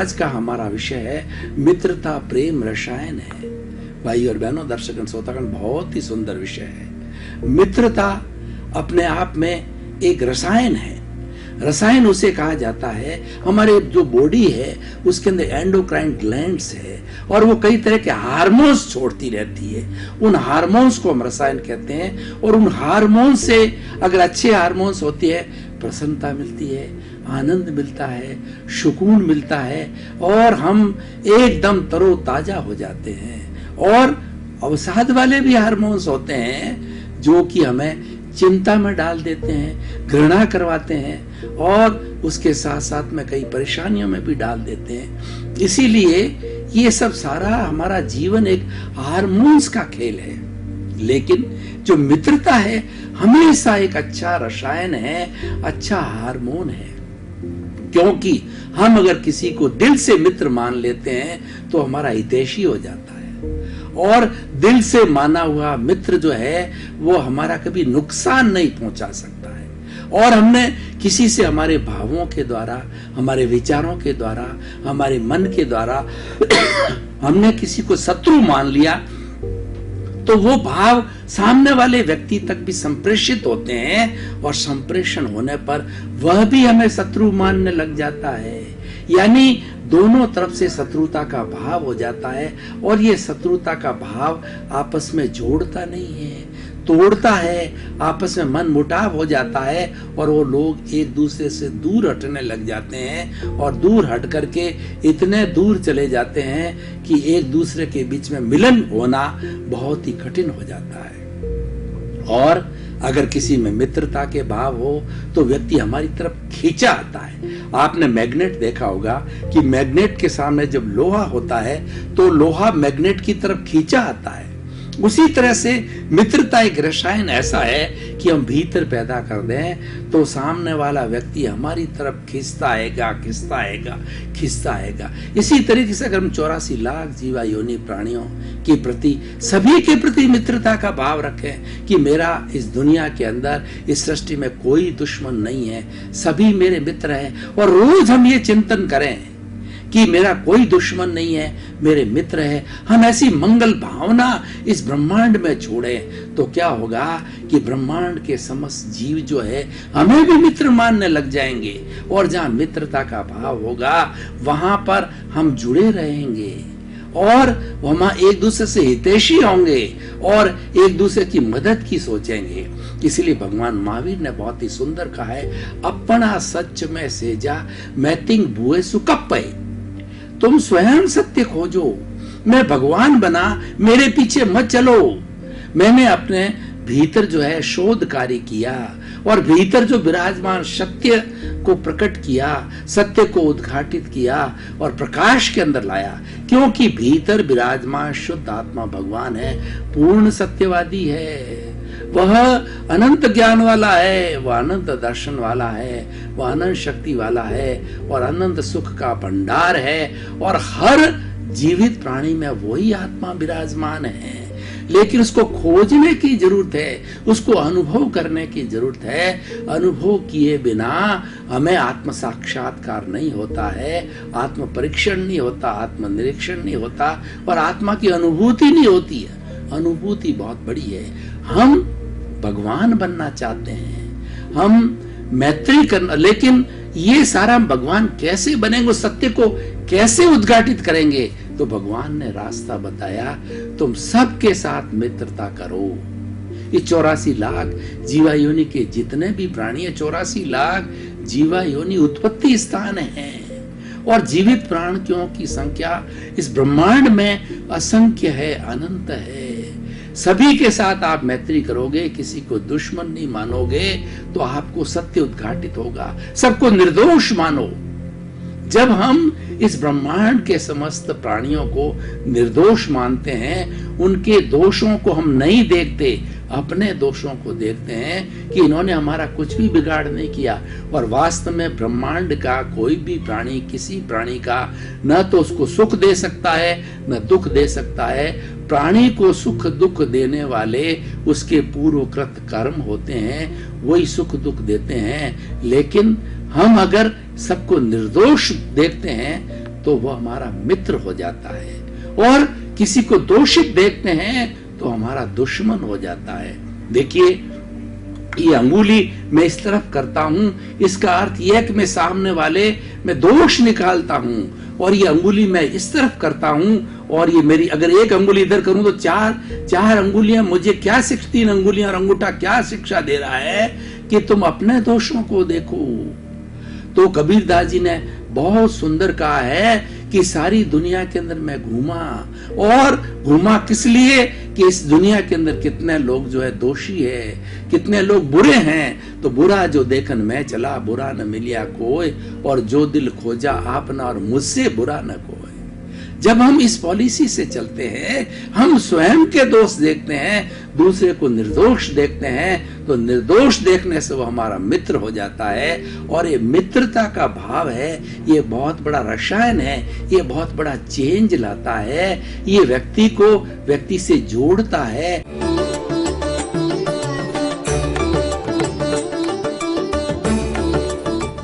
आज का हमारा विषय है मित्रता प्रेम रसायन है। भाई और बहनों, दर्शकगण, श्रोतागण, बहुत ही सुंदर विषय है। मित्रता अपने आप में एक रसायन है। रसायन उसे कहा जाता है, हमारे जो बॉडी है उसके अंदर एंडोक्राइन ग्लैंड्स है और वो कई तरह के हार्मोन्स छोड़ती रहती है। उन हार्मोन्स को हम रसायन कहते हैं। और उन हार्मोन से अगर अच्छे हार्मोन्स होती है, प्रसन्नता मिलती है, आनंद मिलता है, सुकून मिलता है और हम एकदम तरोताजा हो जाते हैं। और अवसाद वाले भी हार्मोन्स होते हैं जो कि हमें चिंता में डाल देते हैं, घृणा करवाते हैं और उसके साथ साथ में कई परेशानियों में भी डाल देते हैं। इसीलिए ये सब सारा हमारा जीवन एक हार्मोन्स का खेल है। लेकिन जो मित्रता है हमेशा एक अच्छा रसायन है, अच्छा हार्मोन है। क्योंकि हम अगर किसी को दिल से मित्र मान लेते हैं तो हमारा हितैषी हो जाता है। और दिल से माना हुआ मित्र जो है वो हमारा कभी नुकसान नहीं पहुंचा सकता है। और हमने किसी से हमारे भावों के द्वारा, हमारे विचारों के द्वारा, हमारे मन के द्वारा हमने किसी को शत्रु मान लिया तो वो भाव सामने वाले व्यक्ति तक भी संप्रेषित होते हैं और संप्रेषण होने पर वह भी हमें शत्रु मानने लग जाता है। यानी दोनों तरफ से शत्रुता का भाव हो जाता है। और ये शत्रुता का भाव आपस में जोड़ता नहीं है, तोड़ता है। आपस में मन मुटाव हो जाता है और वो लोग एक दूसरे से दूर हटने लग जाते हैं और दूर हट करके इतने दूर चले जाते हैं कि एक दूसरे के बीच में मिलन होना बहुत ही कठिन हो जाता है। और अगर किसी में मित्रता के भाव हो तो व्यक्ति हमारी तरफ खींचा आता है। आपने मैग्नेट देखा होगा कि मैग्नेट के सामने जब लोहा होता है तो लोहा मैग्नेट की तरफ खींचा आता है। उसी तरह से मित्रता एक रसायन ऐसा है कि हम भीतर पैदा कर दें तो सामने वाला व्यक्ति हमारी तरफ खींचता आएगा। इसी तरीके से अगर हम 84 लाख जीवा योनि प्राणियों के प्रति, सभी के प्रति मित्रता का भाव रखें कि मेरा इस दुनिया के अंदर, इस सृष्टि में कोई दुश्मन नहीं है, सभी मेरे मित्र हैं। और रोज हम ये चिंतन करें कि मेरा कोई दुश्मन नहीं है, मेरे मित्र है। हम ऐसी मंगल भावना इस ब्रह्मांड में छोड़ें तो क्या होगा कि ब्रह्मांड के समस्त जीव जो है हमें भी मित्र मानने लग जाएंगे। और जहां मित्रता का भाव होगा वहां पर हम जुड़े रहेंगे और हम एक दूसरे से हितैषी होंगे और एक दूसरे की मदद की सोचेंगे। इसलिए भगवान महावीर ने बहुत ही सुंदर कहा है, अपना सच में सेजा मैतिंग बुए सुकप्पे। तुम स्वयं सत्य खोजो, मैं भगवान बना, मेरे पीछे मत चलो। मैंने अपने भीतर जो है शोध कार्य किया और भीतर जो विराजमान सत्य को प्रकट किया, सत्य को उद्घाटित किया और प्रकाश के अंदर लाया। क्योंकि भीतर विराजमान शुद्ध आत्मा भगवान है, पूर्ण सत्यवादी है, वह अनंत ज्ञान वाला है, वह अनंत दर्शन वाला है, वह अनंत शक्ति वाला है और अनंत सुख का भंडार है। और हर जीवित प्राणी में वही आत्मा विराजमान है। लेकिन उसको खोजने की जरूरत है, उसको अनुभव करने की जरूरत है। अनुभव किए बिना हमें आत्म साक्षात्कार नहीं होता है, आत्म परीक्षण नहीं होता, आत्म निरीक्षण नहीं होता और आत्मा की अनुभूति नहीं होती है। अनुभूति बहुत बड़ी है। हम भगवान बनना चाहते हैं, हम मैत्री करना, लेकिन ये सारा भगवान कैसे बनेंगे, सत्य को कैसे उद्घाटित करेंगे? तो भगवान ने रास्ता बताया, तुम सबके साथ मित्रता करो। ये 84 लाख जीवा योनि के जितने भी प्राणी है, 84 लाख जीवा योनि उत्पत्ति स्थान है और जीवित प्राणियों की संख्या इस ब्रह्मांड में असंख्य है, अनंत है। सभी के साथ आप मैत्री करोगे, किसी को दुश्मन नहीं मानोगे तो आपको सत्य उद्घाटित होगा। सबको निर्दोष मानो। जब हम इस ब्रह्मांड के समस्त प्राणियों को निर्दोष मानते हैं, उनके दोषों को हम नहीं देखते, अपने दोषों को देखते हैं कि इन्होंने हमारा कुछ भी बिगाड़ नहीं किया। और वास्तव में ब्रह्मांड का कोई भी प्राणी किसी प्राणी का न तो उसको सुख दे सकता है न दुख दे सकता है। प्राणी को सुख दुख देने वाले उसके पूर्वकृत कर्म होते हैं, वही सुख दुख देते हैं। लेकिन हम अगर सबको निर्दोष देखते हैं तो वह हमारा मित्र हो जाता है, और किसी को दोषित देखते हैं तो हमारा दुश्मन हो जाता है। देखिए, ये अंगुली मैं इस तरफ करता हूं, इसका अर्थ यह है कि मैं सामने वाले में दोष निकालता हूं, और ये अंगुली मैं इस तरफ करता हूं, और ये मेरी अगर एक अंगुली इधर करूं तो चार अंगुलियां मुझे क्या 3 अंगुलियां और अंगूठा क्या शिक्षा दे रहा है कि तुम अपने दोषों को देखो। तो कबीरदास जी ने बहुत सुंदर कहा है कि सारी दुनिया के अंदर मैं घूमा, और घूमा किस लिए कि इस दुनिया के अंदर कितने लोग जो है दोषी है, कितने लोग बुरे हैं। तो बुरा जो देखन मैं चला, बुरा न मिलिया कोई, और जो दिल खोजा आपना, और मुझसे बुरा न कोई। जब हम इस पॉलिसी से चलते हैं, हम स्वयं के दोष देखते हैं, दूसरे को निर्दोष देखते हैं, तो निर्दोष देखने से वो हमारा मित्र हो जाता है। और ये मित्रता का भाव है, ये बहुत बड़ा रसायन है, ये बहुत बड़ा चेंज लाता है, ये व्यक्ति को व्यक्ति से जोड़ता है।